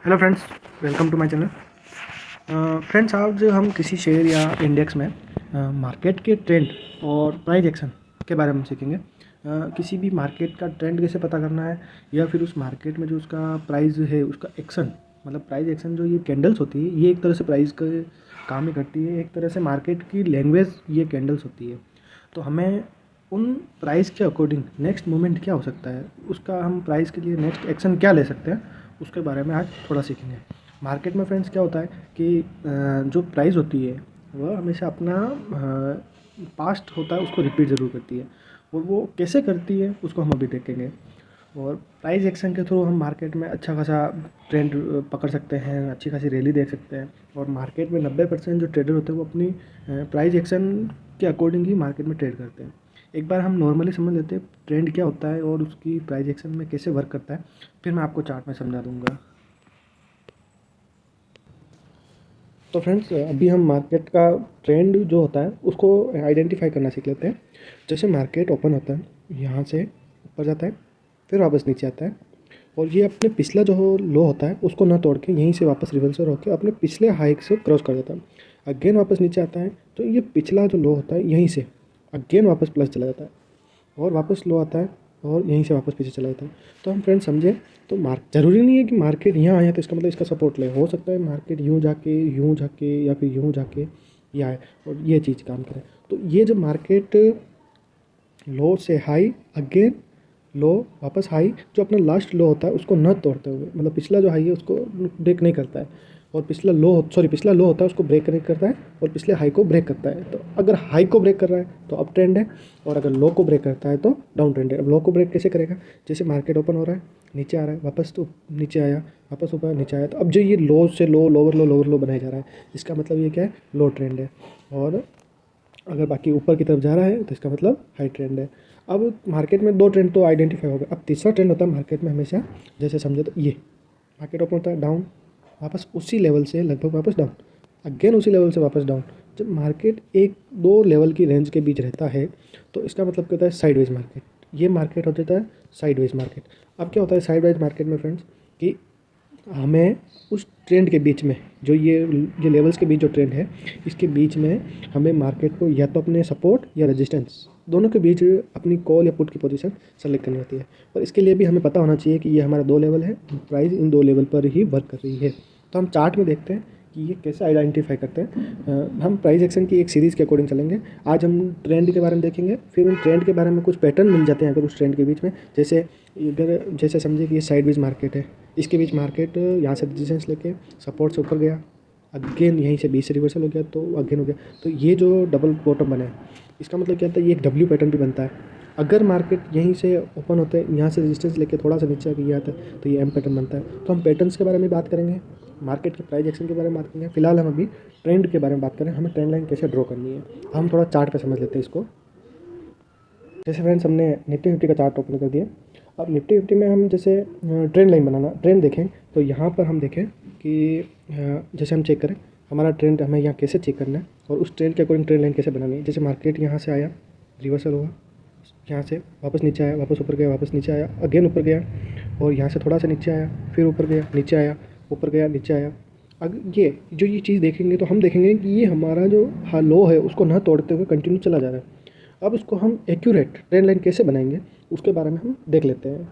Hello friends, welcome to my channel. Friends, आज हम किसी शेयर या इंडेक्स में मार्केट के ट्रेंड और प्राइस एक्शन के बारे में सीखेंगे। किसी भी मार्केट का ट्रेंड कैसे पता करना है या फिर उस मार्केट में जो उसका प्राइस है उसका एक्शन, मतलब प्राइस एक्शन जो ये कैंडल्स होती है ये एक तरह से प्राइस का काम ही करती है। एक तरह से मार्केट की लैंग्वेज ये कैंडल्स होती है। तो हमें उन प्राइस के अकॉर्डिंग नेक्स्ट मोमेंट क्या हो सकता है, उसका हम प्राइस के लिए नेक्स्ट एक्शन क्या ले सकते हैं, उसके बारे में आज थोड़ा सीखेंगे। मार्केट में फ्रेंड्स क्या होता है कि जो प्राइस होती है वह हमेशा अपना पास्ट होता है उसको रिपीट ज़रूर करती है, और वो कैसे करती है उसको हम अभी देखेंगे। और प्राइस एक्शन के थ्रू हम मार्केट में अच्छा खासा ट्रेंड पकड़ सकते हैं, अच्छी खासी रैली देख सकते हैं। और मार्केट में 90% जो ट्रेडर होते हैं वो अपनी प्राइस एक्शन के अकॉर्डिंग ही मार्केट में ट्रेड करते हैं। एक बार हम नॉर्मली समझ लेते हैं ट्रेंड क्या होता है और उसकी प्राइस एक्शन में कैसे वर्क करता है, फिर मैं आपको चार्ट में समझा दूंगा। तो फ्रेंड्स, अभी हम मार्केट का ट्रेंड जो होता है उसको आइडेंटिफाई करना सीख लेते हैं। जैसे मार्केट ओपन होता है, यहाँ से ऊपर जाता है, फिर वापस नीचे आता है, और ये अपने पिछला जो लो होता है उसको ना तोड़ के यहीं से वापस रिवर्सल होकर अपने पिछले हाई से क्रॉस कर देता है। अगेन वापस नीचे आता है, तो ये पिछला जो लो होता है यहीं से अगेन वापस प्लस चला जाता है, और वापस लो आता है और यहीं से वापस पीछे चला जाता है। तो हम फ्रेंड्स समझे, तो ज़रूरी नहीं है कि मार्केट यहाँ आया तो इसका मतलब इसका सपोर्ट ले। हो सकता है मार्केट यूँ जाके या फिर यूँ जाके ये आए और ये चीज़ काम करे। तो ये जब मार्केट लो से हाई अगेन लो वापस हाई, जो अपना लास्ट लो होता है उसको न तोड़ते हुए, मतलब पिछला जो हाई है उसको ब्रेक नहीं करता है, और पिछला लो होता है उसको ब्रेक नहीं करता है, और पिछले हाई को ब्रेक करता है। तो अगर हाई को ब्रेक कर रहा है तो अप ट्रेंड है, और अगर लो को ब्रेक करता है तो डाउन ट्रेंड है। अब लो को ब्रेक कैसे करेगा? जैसे मार्केट ओपन हो रहा है, नीचे आ रहा है, वापस तो नीचे आया, वापस ऊपर नीचे आया, तो अब जो ये लो से लो लोअर लो बनाया जा रहा है, इसका मतलब ये क्या है? लो ट्रेंड है। और अगर बाकी ऊपर की तरफ जा रहा है तो इसका मतलब हाई ट्रेंड है। अब मार्केट में दो ट्रेंड तो आइडेंटिफाई हो गए। अब तीसरा ट्रेंड होता है मार्केट में हमेशा, जैसे समझे तो ये मार्केट ओपन होता है डाउन, वापस उसी लेवल से लगभग वापस डाउन, अगेन उसी लेवल से वापस डाउन। जब मार्केट एक दो लेवल की रेंज के बीच रहता है तो इसका मतलब क्या होता है? Sideways market. ये मार्केट हो जाता है साइडवेज मार्केट। अब क्या होता है साइडवेज मार्केट में फ्रेंड्स, कि हमें उस ट्रेंड के बीच में जो ये लेवल्स के बीच जो ट्रेंड है इसके बीच में हमें मार्केट को या तो अपने सपोर्ट या रेजिस्टेंस दोनों के बीच अपनी कॉल या पुट की पोजीशन सेलेक्ट करनी होती है। और इसके लिए भी हमें पता होना चाहिए कि ये हमारा दो लेवल है, प्राइस इन दो लेवल पर ही वर्क कर रही है। तो हम चार्ट में देखते हैं कि ये कैसे आइडेंटिफाई करते हैं। हम प्राइस एक्शन की एक सीरीज़ के अकॉर्डिंग चलेंगे। आज हम ट्रेंड के बारे में देखेंगे, फिर उन ट्रेंड के बारे में कुछ पैटर्न मिल जाते हैं अगर उस ट्रेंड के बीच में। जैसे समझिए कि ये साइडवेज मार्केट है, इसके बीच मार्केट यहाँ से रेजिस्टेंस लेके सपोर्ट से ऊपर गया, अगेन यहीं से बीच से रिवर्सल हो गया, तो अगेन हो गया। तो ये जो डबल बॉटम बना है इसका मतलब क्या होता है? ये एक डब्ल्यू पैटर्न भी बनता है। अगर मार्केट यहीं से ओपन होते हैं, यहाँ से रेजिस्टेंस लेके थोड़ा सा नीचे आके ये आता है तो ये एम पैटर्न बनता है। तो हम पैटर्न्स के बारे में बात करेंगे, मार्केट के प्राइस एक्शन के बारे में बात करेंगे। फिलहाल हम अभी ट्रेंड के बारे में बात करें, हमें ट्रेंड लाइन कैसे ड्रॉ करनी है। हम थोड़ा चार्ट पे समझ लेते हैं इसको। जैसे फ्रेंड्स हमने निफ्टी 50 का चार्ट ओपन कर दिया। अब निफ्टी 50 में हम जैसे ट्रेंड लाइन बनाना, ट्रेंड देखें तो यहाँ पर हम देखें कि जैसे हम चेक करें हमारा ट्रेंड हमें यहाँ कैसे चेक करना है और उस ट्रेंड के अकॉर्डिंग ट्रेंड लाइन कैसे बनानी है। जैसे मार्केट यहाँ से आया, रिवर्सल हुआ, यहाँ से वापस नीचे आया, वापस ऊपर गया, वापस नीचे आया, अगेन ऊपर गया, और यहाँ से थोड़ा सा नीचे आया, फिर ऊपर गया, नीचे आया, ऊपर गया, नीचे आया। अगर ये चीज़ देखेंगे तो हम देखेंगे कि ये हमारा जो लो है उसको ना तोड़ते हुए कंटिन्यू चला जा रहा है। अब इसको हम एक्यूरेट ट्रेंड लाइन कैसे बनाएंगे उसके बारे में हम देख लेते हैं।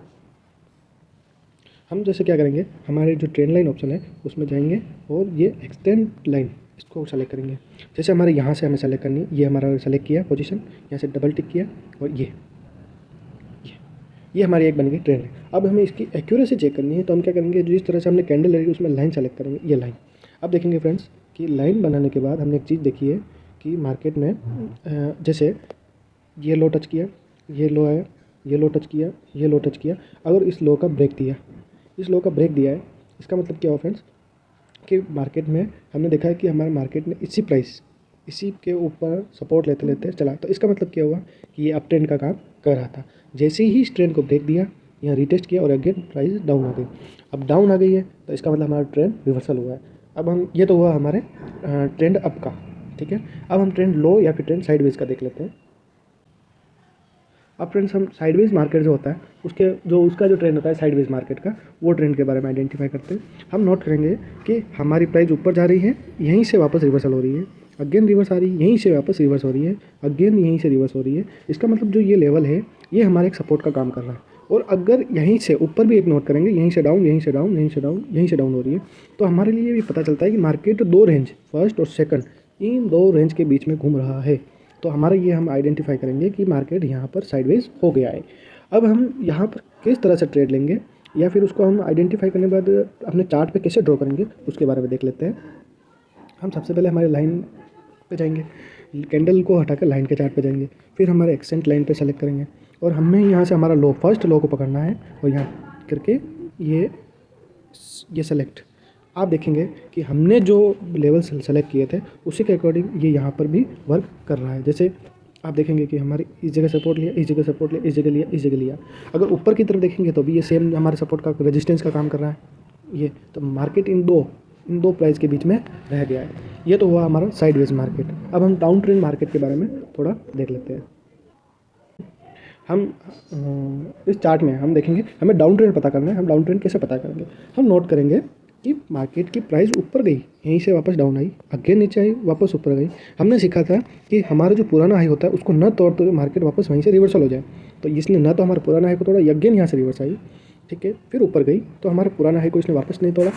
हम जैसे क्या करेंगे, हमारे जो ट्रेंड लाइन ऑप्शन है उसमें जाएंगे और ये एक्सटेंड लाइन इसको सेलेक्ट करेंगे। जैसे हमारे यहाँ से हमें सेलेक्ट करनी है, ये हमारा सेलेक्ट किया पोजीशन, यहाँ से डबल टिक किया, और ये हमारी एक बन गई ट्रेंड लाइन। अब हमें इसकी एक्यूरेसी चेक करनी है तो हम क्या करेंगे, जिस तरह से हमने कैंडल लगी उसमें लाइन सेलेक्ट करेंगे, ये लाइन। अब देखेंगे फ्रेंड्स कि लाइन बनाने के बाद हमने एक चीज़ देखी है कि मार्केट में जैसे ये लो टच किया, ये लो आया, ये लो टच किया, ये लो टच किया, अगर इस लो का ब्रेक दिया, इस लो का ब्रेक दिया है, इसका मतलब क्या हुआ फ्रेंड्स कि मार्केट में हमने देखा है कि हमारे मार्केट में इसी के ऊपर सपोर्ट लेते लेते चला। तो इसका मतलब क्या हुआ कि ये अप ट्रेंड का काम कर रहा था। जैसे ही इस ट्रेंड को ब्रेक दिया, यहाँ रिटेस्ट किया और अगेन प्राइस डाउन आ गई। अब डाउन आ गई है तो इसका मतलब हमारा ट्रेंड रिवर्सल हुआ है। अब हम ये तो हुआ हमारे ट्रेंड अप का, ठीक है। अब हम ट्रेंड लो या फिर ट्रेंड साइडवेज का देख लेते हैं। अब फ्रेंड्स हम साइडवेज मार्केट जो होता है उसका जो ट्रेंड होता है साइडवेज मार्केट का, वो ट्रेंड के बारे में आइडेंटिफाई करते हैं। हम नोट करेंगे कि हमारी प्राइस ऊपर जा रही है, यहीं से वापस रिवर्सल हो रही है, अगेन रिवर्स आ रही है, यहीं से वापस रिवर्स हो रही है, अगेन यहीं से रिवर्स हो रही है। इसका मतलब जो ये लेवल है ये हमारे एक सपोर्ट का काम कर रहा है। और अगर यहीं से ऊपर भी एक नोट करेंगे, यहीं से डाउन, यहीं से डाउन, यहीं से डाउन, यहीं से डाउन हो रही है, तो हमारे लिए भी पता चलता है कि मार्केट दो रेंज, फर्स्ट और सेकंड, इन दो रेंज के बीच में घूम रहा है। तो हमारा ये हम आइडेंटिफाई करेंगे कि मार्केट यहाँ पर साइडवेज हो गया है। अब हम यहाँ पर किस तरह से ट्रेड लेंगे या फिर उसको हम आइडेंटिफाई करने के बाद अपने चार्ट पे कैसे ड्रॉ करेंगे उसके बारे में देख लेते हैं। हम सबसे पहले हमारे लाइन पे जाएंगे, कैंडल को हटाकर लाइन के चार्ट पे जाएंगे, फिर हमारे एक्सेंट लाइन पे सेलेक्ट करेंगे और हमें यहाँ से हमारा लो, फर्स्ट लो को पकड़ना है और यहाँ करके ये सेलेक्ट। आप देखेंगे कि हमने जो लेवल सेलेक्ट किए थे उसी के अकॉर्डिंग ये यहाँ पर भी वर्क कर रहा है। जैसे आप देखेंगे कि हमारी इस जगह सपोर्ट लिया, इस जगह सपोर्ट लिया, इस जगह लिया, इस जगह लिया। अगर ऊपर की तरफ देखेंगे तो भी ये सेम हमारे सपोर्ट का रेजिस्टेंस का काम कर रहा है। ये तो मार्केट इन दो प्राइस के बीच में रह गया है। ये तो हुआ हमारा साइडवेज मार्केट। अब हम डाउन ट्रेंड मार्केट के बारे में थोड़ा देख लेते हैं। हम इस चार्ट में हम देखेंगे हमें डाउन ट्रेंड पता करना है। हम डाउन ट्रेंड कैसे पता करेंगे? हम नोट करेंगे कि मार्केट की प्राइस ऊपर गई, यहीं से वापस डाउन आई, अगेन नीचे आई, वापस ऊपर गई। हमने सीखा था कि हमारा जो पुराना हाई होता है उसको न तोड़ते हुए मार्केट वापस वहीं से रिवर्सल हो जाए। तो इसने न तो हमारे पुराना हाई को तोड़ा, अगेन यहाँ से रिवर्स आई, ठीक है, फिर ऊपर गई, तो हमारे पुराना हाई को इसने वापस नहीं तोड़ा,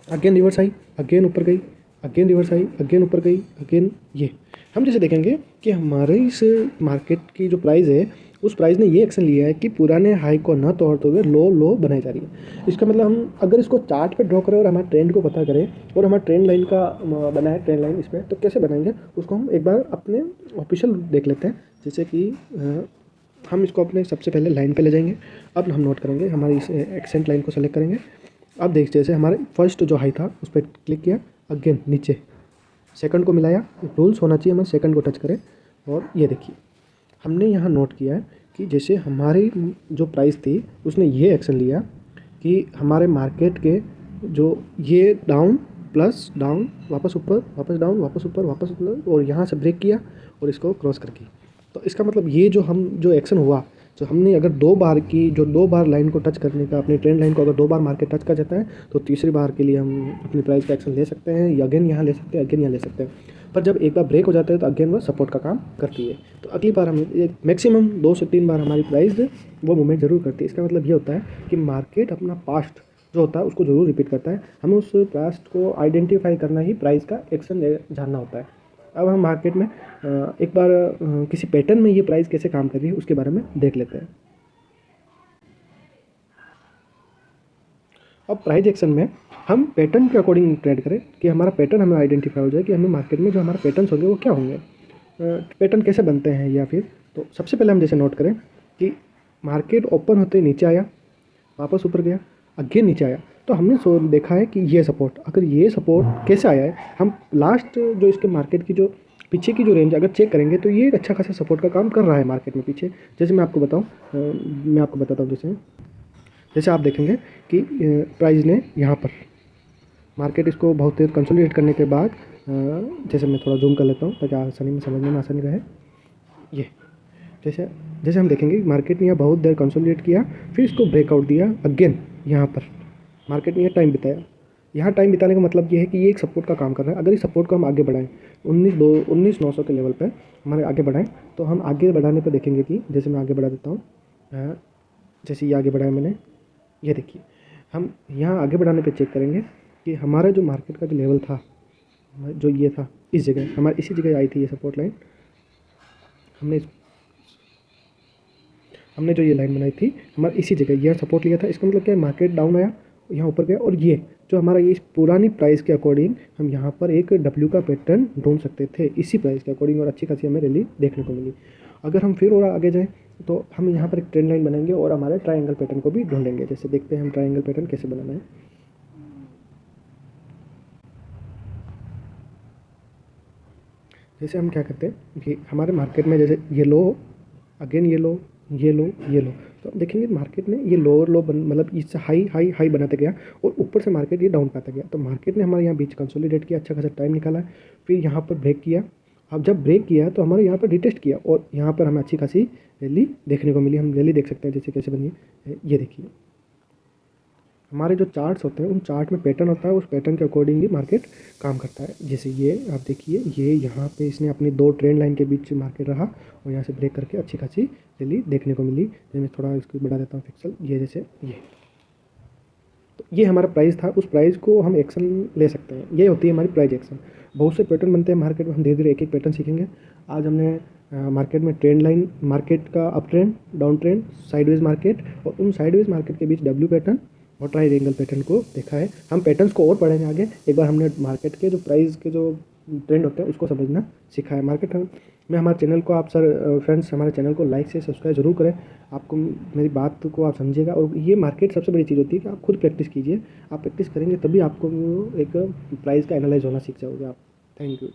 अगेन रिवर्स आई, अगेन ऊपर गई, अगेन रिवर्स आई, अगेन ऊपर गई, अगेन ये। हम जैसे देखेंगे कि हमारे इस मार्केट की जो प्राइस है उस प्राइस ने ये एक्शन लिया है कि पुराने हाई को न तोड़ते हुए लो बनाई जा रही है। इसका मतलब हम अगर इसको चार्ट पे ड्रॉ करें और हमारे ट्रेंड को पता करें और हमारा ट्रेंड लाइन का बनाए ट्रेंड लाइन इसमें, तो कैसे बनाएंगे उसको हम एक बार अपने ऑफिशियल देख लेते हैं। जैसे कि हम इसको अपने सबसे पहले लाइन पे ले जाएंगे। अब हम नोट करेंगे, हमारी इस एक्सेंट लाइन को सेलेक्ट करेंगे। अब देख जैसे हमारे फर्स्ट जो हाई था उस पर क्लिक किया, अगेन नीचे सेकंड को मिलाया, रूल्स होना चाहिए हमारे सेकंड को टच करें। और ये देखिए हमने यहाँ नोट किया है कि जैसे हमारी जो प्राइस थी उसने ये एक्शन लिया कि हमारे मार्केट के जो ये डाउन प्लस डाउन, वापस ऊपर, वापस डाउन, वापस ऊपर, वापस ऊपर, और यहाँ से ब्रेक किया और इसको क्रॉस करके। तो इसका मतलब ये जो एक्शन हुआ, जो हमने अगर दो बार लाइन को टच करने का, अपनी ट्रेंड लाइन को अगर 2 बार मार्केट टच कर जाता है तो तीसरी बार के लिए हम अपनी प्राइस का एक्शन ले सकते हैं, या अगेन यहाँ ले सकते हैं, अगेन यहाँ ले सकते हैं। पर जब एक बार ब्रेक हो जाता है तो अगेन वह सपोर्ट का काम करती है। तो अगली बार हम मैक्सिमम 2 से 3 बार हमारी प्राइस वो मूवमेंट जरूर करती है। इसका मतलब ये होता है कि मार्केट अपना पास्ट जो होता है उसको जरूर रिपीट करता है। हमें उस पास्ट को आइडेंटिफाई करना ही प्राइस का एक्शन जानना होता है। अब हम मार्केट में एक बार किसी पैटर्न में ये प्राइस कैसे काम कर रही है उसके बारे में देख लेते हैं। अब प्राइस एक्शन में हम पैटर्न के अकॉर्डिंग ट्रेड करें कि हमारा पैटर्न हमें आइडेंटिफाई हो जाए कि हमें मार्केट में जो हमारे पैटर्न्स होंगे वो क्या होंगे, पैटर्न कैसे बनते हैं। या फिर तो सबसे पहले हम जैसे नोट करें कि मार्केट ओपन होते नीचे आया, वापस ऊपर गया, अगेन नीचे आया, तो हमने देखा है कि ये सपोर्ट, अगर ये सपोर्ट कैसे आया है, हम लास्ट जो इसके मार्केट की जो पीछे की जो रेंज अगर चेक करेंगे तो ये एक अच्छा खासा सपोर्ट का काम कर रहा है मार्केट में पीछे। जैसे मैं आपको बताता हूँ जैसे आप देखेंगे कि प्राइस ने यहाँ पर मार्केट इसको बहुत देर कंसोलिडेट करने के बाद, जैसे मैं थोड़ा जूम कर लेता हूँ ताकि आसानी में समझने में आसानी रहे। ये जैसे हम देखेंगे मार्केट ने यहाँ बहुत देर कंसोलिडेट किया, फिर इसको ब्रेकआउट दिया, अगेन यहाँ पर मार्केट ने टाइम बिताया। यहाँ टाइम बिताने का मतलब ये है कि ये एक सपोर्ट का काम कर रहा है। अगर इस सपोर्ट को हम आगे बढ़ाएं 19,900 के लेवल पर हमारे आगे बढ़ाएं, तो हम आगे बढ़ाने पर देखेंगे कि जैसे मैं आगे बढ़ा देता हूँ, जैसे ये आगे बढ़ाया मैंने, ये देखिए हम यहाँ आगे बढ़ाने पे चेक करेंगे कि हमारा जो मार्केट का जो लेवल था, जो ये था, इस जगह हमारे इसी जगह आई थी ये सपोर्ट लाइन। हमने जो ये लाइन बनाई थी हमारे इसी जगह यह सपोर्ट लिया था। इसका मतलब क्या है, मार्केट डाउन आया, यहाँ ऊपर गया, और ये जो हमारा ये पुरानी प्राइस के अकॉर्डिंग हम यहाँ पर एक डब्ल्यू का पैटर्न ढूंढ सकते थे इसी प्राइस के अकॉर्डिंग, और अच्छी खासी हमें रैली देखने को मिली। अगर हम फिर और आगे जाएँ तो हम यहाँ पर एक ट्रेंड लाइन बनाएंगे और हमारे ट्रायंगल पैटर्न को भी ढूंढेंगे। जैसे देखते हैं हम ट्रायंगल पैटर्न कैसे बनाना है। जैसे हम क्या करते हैं कि हमारे मार्केट में जैसे ये लो, अगेन ये लो, ये लो, ये लो, तो देखेंगे मार्केट ने ये लोअर लो मतलब इससे हाई बनाते गया और ऊपर से मार्केट ये डाउन पाता गया। तो मार्केट ने हमारे यहाँ बीच कंसोलिडेट किया, अच्छा खासा टाइम निकाला, फिर यहाँ पर ब्रेक किया अब जब ब्रेक किया तो हमारे यहाँ पर रिटेस्ट किया और यहाँ पर हमें अच्छी खासी रैली देखने को मिली। हम रैली देख सकते हैं जैसे कैसे बनी है, ये देखिए। हमारे जो चार्ट्स होते हैं उन चार्ट में पैटर्न होता है, उस पैटर्न के अकॉर्डिंग ही मार्केट काम करता है। जैसे ये आप देखिए, ये यहाँ पे इसने अपनी 2 ट्रेंड लाइन के बीच मार्केट रहा और यहाँ से ब्रेक करके अच्छी खासी रैली देखने को मिली। मैं थोड़ा इसको बढ़ा देता हूँ पिक्सल, ये जैसे ये। तो ये हमारा प्राइस था, उस प्राइस को हम एक्शन ले सकते हैं, ये होती है हमारी प्राइस एक्शन। बहुत से पैटर्न बनते हैं मार्केट में, हम धीरे धीरे एक एक पैटर्न सीखेंगे। आज हमने मार्केट में ट्रेंड लाइन, मार्केट का up trend, down trend, sideways market और उन साइडवेज मार्केट के बीच डब्ल्यू पैटर्न और ट्रायंगल पैटर्न को देखा है। हम पैटर्न्स को और पढ़ेंगे आगे। एक बार हमने मार्केट के जो प्राइस के जो ट्रेंड होते हैं उसको समझना सीखा है। मार्केट में हमारे चैनल को आप फ्रेंड्स हमारे चैनल को लाइक से सब्सक्राइब जरूर करें। आपको मेरी बात को आप समझिएगा। और ये मार्केट सबसे बड़ी चीज़ होती है कि आप खुद प्रैक्टिस कीजिए। आप प्रैक्टिस करेंगे तभी आपको एक प्राइस का एनालाइज होना सीख जाओगे आप। Thank you.